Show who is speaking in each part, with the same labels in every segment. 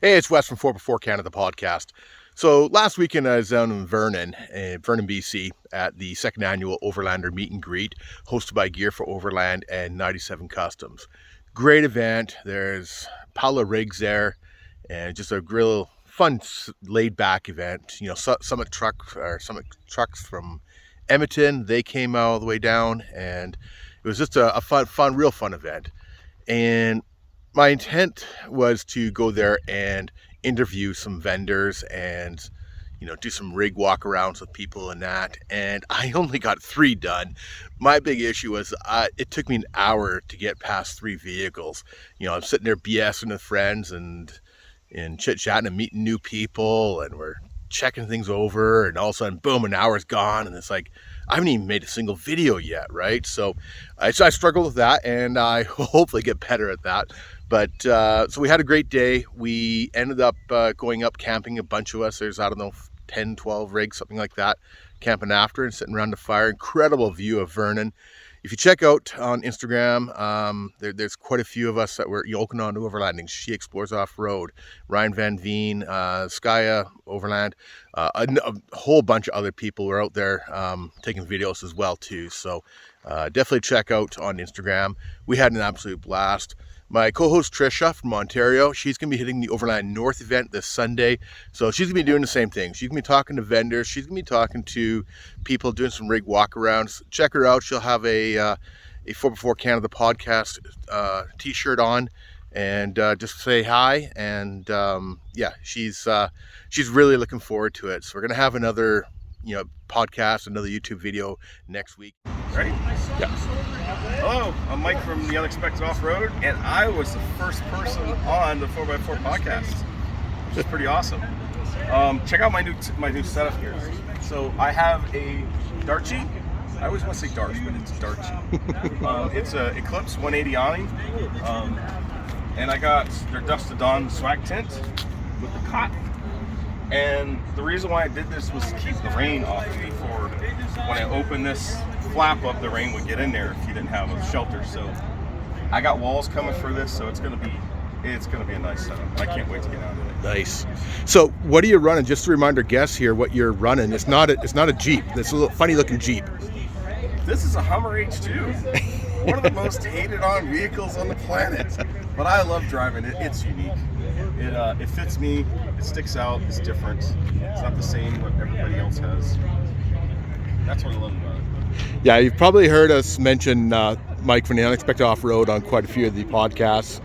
Speaker 1: Hey, it's Wes from 4x4 Canada podcast. So last weekend I was down in Vernon, BC, at the second annual Overlander Meet and Greet, hosted by Gear for Overland and 97 Customs. Great event. There's a pile of rigs there, and just a real fun, laid-back event. You know, Summit trucks from Edmonton, they came all the way down, and it was just a real fun event. And my intent was to go there and interview some vendors and, you know, do some rig walkarounds with people and that. And I only got 3 done. My big issue was it took me an hour to get past 3 vehicles. You know, I'm sitting there BSing with friends and chit-chatting and meeting new people, and we're checking things over, and all of a sudden, boom, an hour's gone, and it's like, I haven't even made a single video yet, right? So I struggle with that, and I hopefully get better at that. But so we had a great day. We ended up going up camping, a bunch of us. There's, I don't know, 10, 12 rigs, something like that, camping after and sitting around the fire. Incredible view of Vernon. If you check out on Instagram, there's quite a few of us that were yoking on to Overlanding. She Explores Off-Road, Ryan Van Veen, Skya Overland, a whole bunch of other people were out there taking videos as well too. So definitely check out on Instagram. We had an absolute blast. My co-host Trisha from Ontario, she's going to be hitting the Overland North event this Sunday. So she's going to be doing the same thing. She's going to be talking to vendors. She's going to be talking to people doing some rig walkarounds. Check her out. She'll have a 4x4 Canada podcast t-shirt on, and just say hi. And yeah, she's really looking forward to it. So we're going to have another, you know, podcast, another YouTube video next week.
Speaker 2: Ready?
Speaker 1: Yeah.
Speaker 2: Hello, I'm Mike from the Unexpected Off-Road, and I was the first person on the 4x4 podcast, which is pretty awesome. Check out my new setup here. So I have a Darchi. I always want to say Darch, but it's Darchi. It's a Eclipse 180 awning, and I got their Dust to Dawn swag tint with the cotton. And the reason why I did this was to keep the rain off of me for when I open this flap up, the rain would get in there if you didn't have a shelter. So I got walls coming for this, so it's gonna be a nice setup. I can't wait to get out of it.
Speaker 1: Nice. So what are you running? Just to remind our guests here what you're running. It's not a Jeep. It's a little funny looking Jeep.
Speaker 2: This is a Hummer H2. One of the most hated on vehicles on the planet. But I love driving it. It's unique. It fits me. It sticks out. It's different. It's not the same what everybody else has. That's what I love about it.
Speaker 1: Yeah, you've probably heard us mention Mike from the Unexpected Off-Road on quite a few of the podcasts.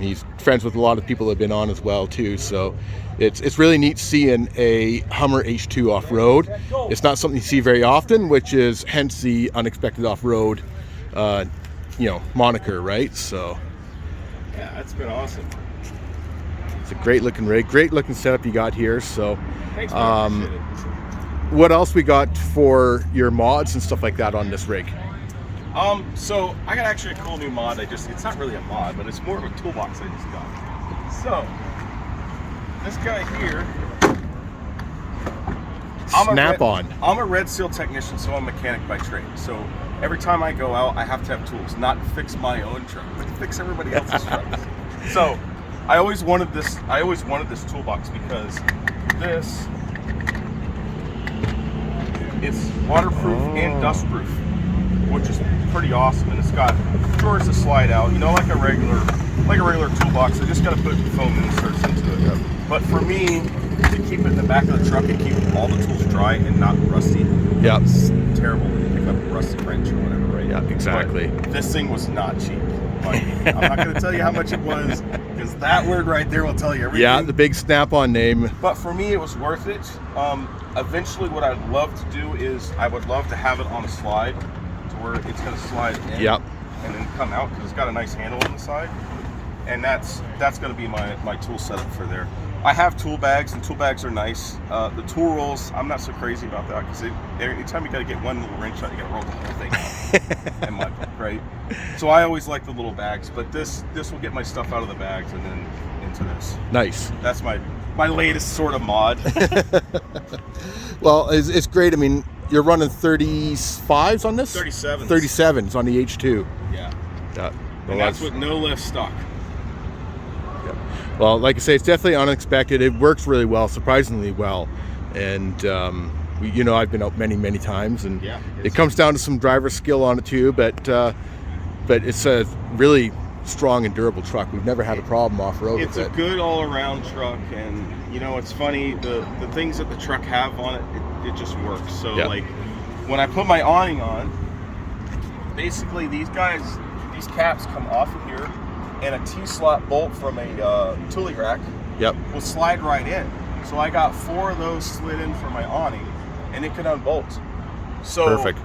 Speaker 1: He's friends with a lot of people that have been on as well too. So it's really neat seeing a Hummer H2 off-road. It's not something you see very often, which is hence the Unexpected Off-Road moniker, right? So
Speaker 2: yeah, that's been awesome.
Speaker 1: It's a great looking rig, great looking setup you got here. So
Speaker 2: thanks, man. Appreciate it.
Speaker 1: What else we got for your mods and stuff like that on this rig?
Speaker 2: So I got actually a cool new mod. It's not really a mod, but it's more of a toolbox I just got. So this guy here, I'm a red seal technician, so I'm a mechanic by trade. So every time I go out, I have to have tools, not fix my own truck, but to fix everybody else's trucks. So I always wanted this toolbox because this, it's waterproof and dustproof, which is pretty awesome. And it's got drawers to slide out, you know, like a regular toolbox. I just got to put foam inserts into it. Yep. But for me, to keep it in the back of the truck and keep all the tools dry and not rusty.
Speaker 1: Yeah,
Speaker 2: it's terrible when you pick up a rusty wrench or whatever, right?
Speaker 1: Yeah, exactly.
Speaker 2: But this thing was not cheap. I'm not going to tell you how much it was, because that word right there will tell you everything.
Speaker 1: Yeah, the big snap-on name.
Speaker 2: But for me, it was worth it. Eventually, what I'd love to do is I would love to have it on a slide to where it's going to slide in,
Speaker 1: yep,
Speaker 2: and then come out, because it's got a nice handle on the side. And that's going to be my tool setup for there. I have tool bags, and tool bags are nice. The tool rolls, I'm not so crazy about that, because anytime you got to get one little wrench out, you got to roll the whole thing out in my book, right? So I always like the little bags, but this will get my stuff out of the bags and then into this.
Speaker 1: Nice.
Speaker 2: That's my latest sort of mod.
Speaker 1: Well, it's great. I mean, you're running 35s on this?
Speaker 2: 37s.
Speaker 1: 37s on the H2.
Speaker 2: Yeah.
Speaker 1: Well,
Speaker 2: and that's with no lift stock.
Speaker 1: Well, like I say, it's definitely unexpected. It works really well, surprisingly well. And, I've been out many times, and it comes down to some driver skill on it too, but it's a really strong and durable truck. We've never had a problem off-road with it.
Speaker 2: It's a good all-around truck, and it's funny, the things that the truck have on it just works. So like when I put my awning on, basically these caps come off of here, and a T-slot bolt from a Thule rack will slide right in. So I got 4 of those slid in for my awning, and it could unbolt. So
Speaker 1: perfect.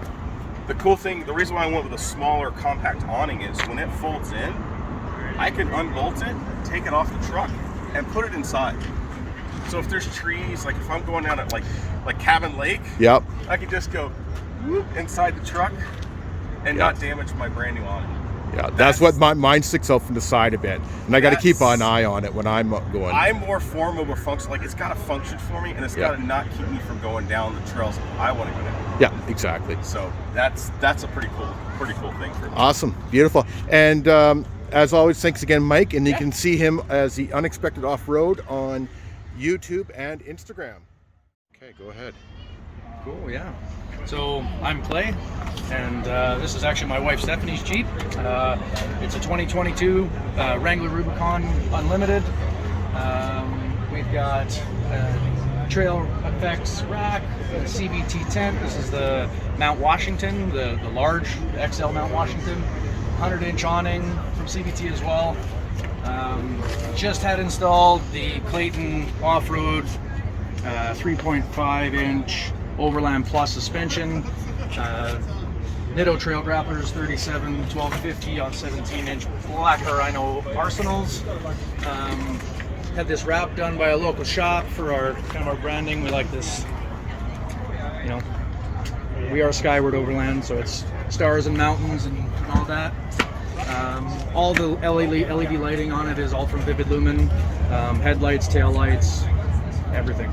Speaker 2: The cool thing, the reason why I went with a smaller compact awning is when it folds in, I can unbolt it, take it off the truck, and put it inside. So if there's trees, like if I'm going down at like Cabin Lake, I can just go whoop inside the truck and not damage my brand new awning.
Speaker 1: Yeah, that's what mine sticks out from the side a bit, and I got to keep an eye on it when I'm going.
Speaker 2: I'm more form over function. Like it's got to function for me, and it's got to not keep me from going down the trails I want to go down.
Speaker 1: Yeah, exactly.
Speaker 2: So that's a pretty cool thing for me.
Speaker 1: Awesome, beautiful, and as always, thanks again, Mike. And you can see him as the Unexpected Off-Road on YouTube and Instagram. Okay, go ahead.
Speaker 3: Cool, yeah. So I'm Clay, and this is actually my wife Stephanie's Jeep. It's a 2022 Wrangler Rubicon Unlimited. We've got Trail Effects rack, the CVT tent. This is the Mount Washington, the large XL Mount Washington. 100-inch awning from CVT as well. Just had installed the Clayton Off-Road 3.5-inch Overland Plus suspension. Nitto Trail Grapplers 37 1250 on 17-inch black Rhino Arsenals. Had this wrap done by a local shop for our branding. We like this, we are Skyward Overland, so it's stars and mountains and all that. All the LED lighting on it is all from Vivid Lumen. Headlights, tail lights, everything.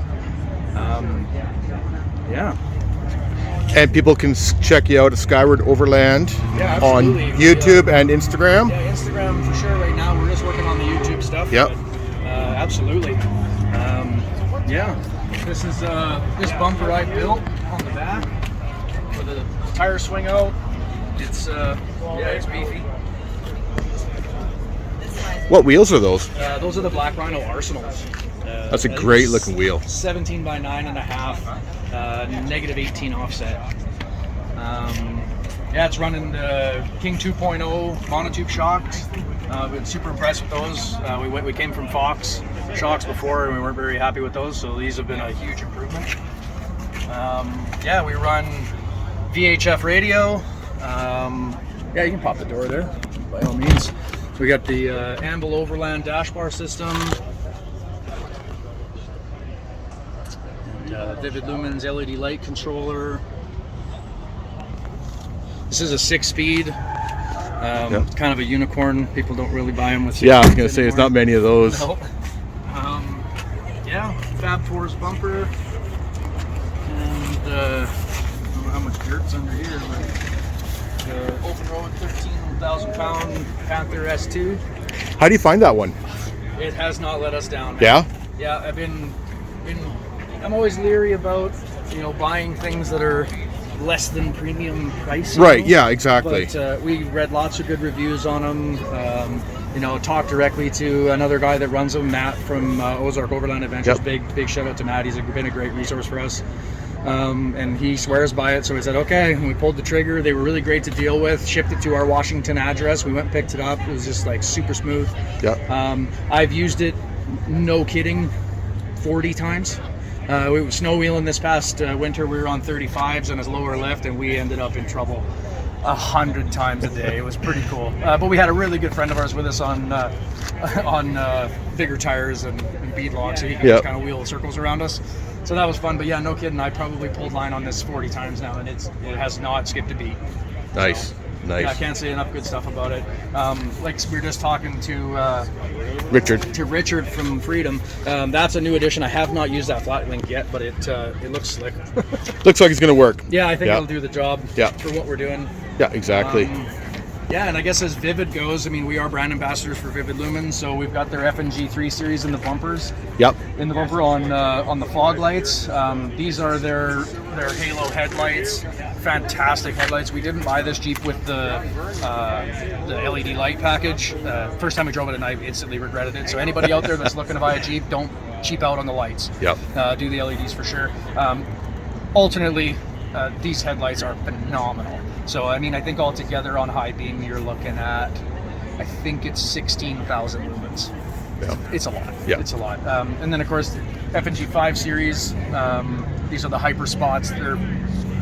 Speaker 1: And people can check you out at Skyward Overland on YouTube and Instagram.
Speaker 3: Yeah, Instagram for sure. Right now, we're just working on the YouTube stuff.
Speaker 1: Yep.
Speaker 3: But, absolutely. This is this bumper I built on the back for the tire swing out. It's it's beefy.
Speaker 1: What wheels are those?
Speaker 3: Those are the Black Rhino Arsenals.
Speaker 1: That's a great looking wheel.
Speaker 3: 17 by 9.5, negative 18 offset. It's running the King 2.0 monotube shocks. We've been super impressed with those. We came from Fox shocks before, and we weren't very happy with those, so these have been a huge improvement. We run VHF radio. You can pop the door there, by all means. We got the Anvil Overland dash bar system. And, Vivid Lumen's LED light controller. This is a 6-speed. Kind of a unicorn. People don't really buy them with 6
Speaker 1: I was
Speaker 3: speeds
Speaker 1: going to say,
Speaker 3: anymore.
Speaker 1: there's not many of those.
Speaker 3: No. Fab Tours bumper. And I don't know how much dirt's under here, but open road 13,000 pound Panther S2.
Speaker 1: How do you find that one?
Speaker 3: It has not let us down, man.
Speaker 1: Yeah?
Speaker 3: Yeah, I'm always leery about, buying things that are less than premium price.
Speaker 1: Right, yeah, exactly.
Speaker 3: But we read lots of good reviews on them. Talked directly to another guy that runs them, Matt from Ozark Overland Adventures.
Speaker 1: Yep.
Speaker 3: Big shout out to Matt. He's been a great resource for us. And he swears by it, so we said okay, and we pulled the trigger. They were really great to deal with. Shipped it to our Washington address. We went and picked it up. It was just super smooth.
Speaker 1: Yeah.
Speaker 3: I've used it, no kidding, 40 times. We were snow wheeling this past winter. We were on 35s and a lower lift, and we ended up in trouble 100 times a day. It was pretty cool. But we had a really good friend of ours with us on bigger tires and bead lock, so he can just kind of wheel circles around us. So that was fun. But yeah, no kidding. I probably pulled line on this 40 times now, and it has not skipped a beat.
Speaker 1: Nice.
Speaker 3: So,
Speaker 1: Nice.
Speaker 3: Yeah, I can't say enough good stuff about it. Like we were just talking to Richard from Freedom. That's a new addition. I have not used that flat link yet, but it looks slick.
Speaker 1: Looks like it's going to work.
Speaker 3: Yeah, I think it'll do the job
Speaker 1: Yeah.
Speaker 3: for what we're doing.
Speaker 1: Yeah, exactly.
Speaker 3: Yeah, and I guess as Vivid goes, I mean, we are brand ambassadors for Vivid Lumens, so we've got their FNG 3 series in the bumpers.
Speaker 1: Yep.
Speaker 3: In the bumper on the fog lights. These are their halo headlights. Fantastic headlights. We didn't buy this Jeep with the LED light package. First time we drove it, and I instantly regretted it. So anybody out there that's looking to buy a Jeep, don't cheap out on the lights.
Speaker 1: Yep.
Speaker 3: Do the LEDs for sure. Alternately, these headlights are phenomenal. So I mean, I think altogether on high beam you're looking at, I think it's 16,000 lumens.
Speaker 1: Yeah.
Speaker 3: It's a lot.
Speaker 1: Yeah.
Speaker 3: It's a lot. And then of course, FNG 5 series. These are the hyper spots. They're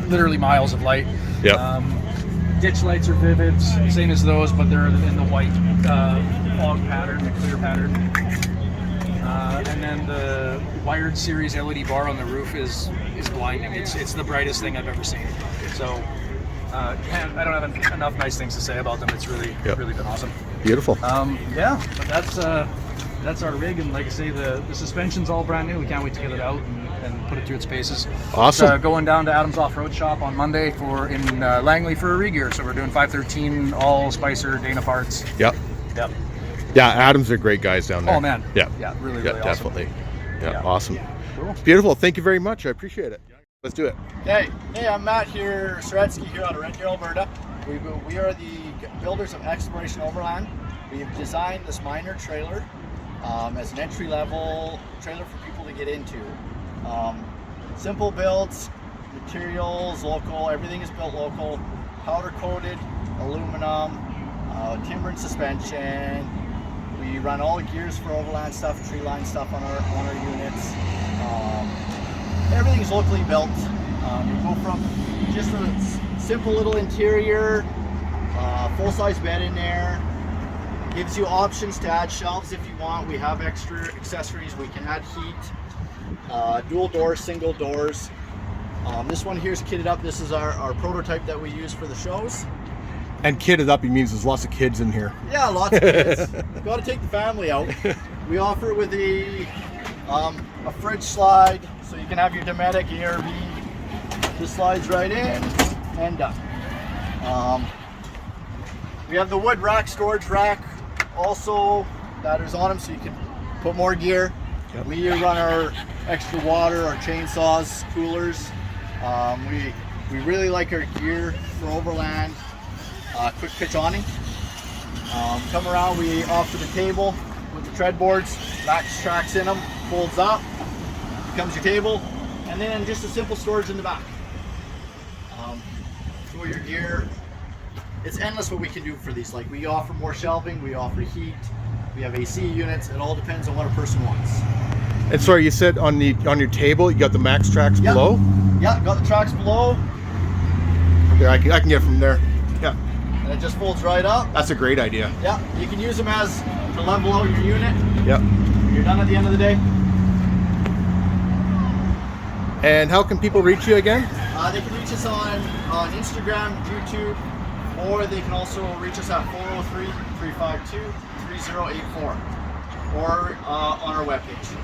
Speaker 3: literally miles of light.
Speaker 1: Yeah.
Speaker 3: Ditch lights are Vivids, same as those, but they're in the white fog pattern, the clear pattern. And then the wired series LED bar on the roof is blinding. It's the brightest thing I've ever seen. So I don't have enough nice things to say about them. It's really really been awesome.
Speaker 1: Beautiful.
Speaker 3: Yeah, but that's our rig, and like I say, the suspension's all brand new. We can't wait to get it out and put it through its paces.
Speaker 1: Awesome.
Speaker 3: Going down to Adams Off-Road Shop on Monday in Langley for a re-gear. So we're doing 513 all Spicer Dana parts.
Speaker 1: Yep.
Speaker 3: Yep.
Speaker 1: Yeah, Adams are great guys down there.
Speaker 3: Oh man.
Speaker 1: Yeah.
Speaker 3: Yeah, really
Speaker 1: Yeah,
Speaker 3: awesome.
Speaker 1: definitely. Yeah,
Speaker 3: Yeah.
Speaker 1: awesome.
Speaker 3: Cool.
Speaker 1: Beautiful. Thank you very much. I appreciate it. Let's do it.
Speaker 4: Hey, I'm Matt here, Soretsky here out of Red Deer, Alberta. We are the builders of Exploration Overland. We've designed this minor trailer as an entry-level trailer for people to get into. Simple builds, materials local, everything is built local, powder-coated, aluminum, timber and suspension. We run all the gears for overland stuff, tree line stuff on our units. Everything's locally built. We go from just a simple little interior, full-size bed in there. Gives you options to add shelves if you want. We have extra accessories. We can add heat, dual doors, single doors. This one here is kitted up. This is our prototype that we use for the shows.
Speaker 1: And kitted up, he means there's lots of kids in here.
Speaker 4: Yeah, lots of kids. Got to take the family out. We offer it with a fridge slide, so you can have your Dometic ARV. This slides right in and done. We have the wood rack, storage rack, also that is on them, so you can put more gear.
Speaker 1: Yep.
Speaker 4: We run our extra water, our chainsaws, coolers. We really like our gear for overland. Quick pitch awning. Come around, we offer the table with the tread boards, max tracks in them, folds up, becomes your table, and then just a simple storage in the back. Store your gear. It's endless what we can do for these. Like, we offer more shelving, we offer heat, we have AC units. It all depends on what a person wants.
Speaker 1: And sorry, you said on your table you got the max tracks
Speaker 4: Yep.
Speaker 1: below?
Speaker 4: Yeah, got the tracks below,
Speaker 1: Okay, I can get from there. Yeah,
Speaker 4: and it just folds right up.
Speaker 1: that's a great idea.
Speaker 4: Yeah, you can use them as to level out your unit
Speaker 1: Yep.
Speaker 4: when you're done at the end of the day.
Speaker 1: And how can people reach you again?
Speaker 4: They can reach us on Instagram, YouTube, or they can also reach us at 403-352-3084 or on our webpage.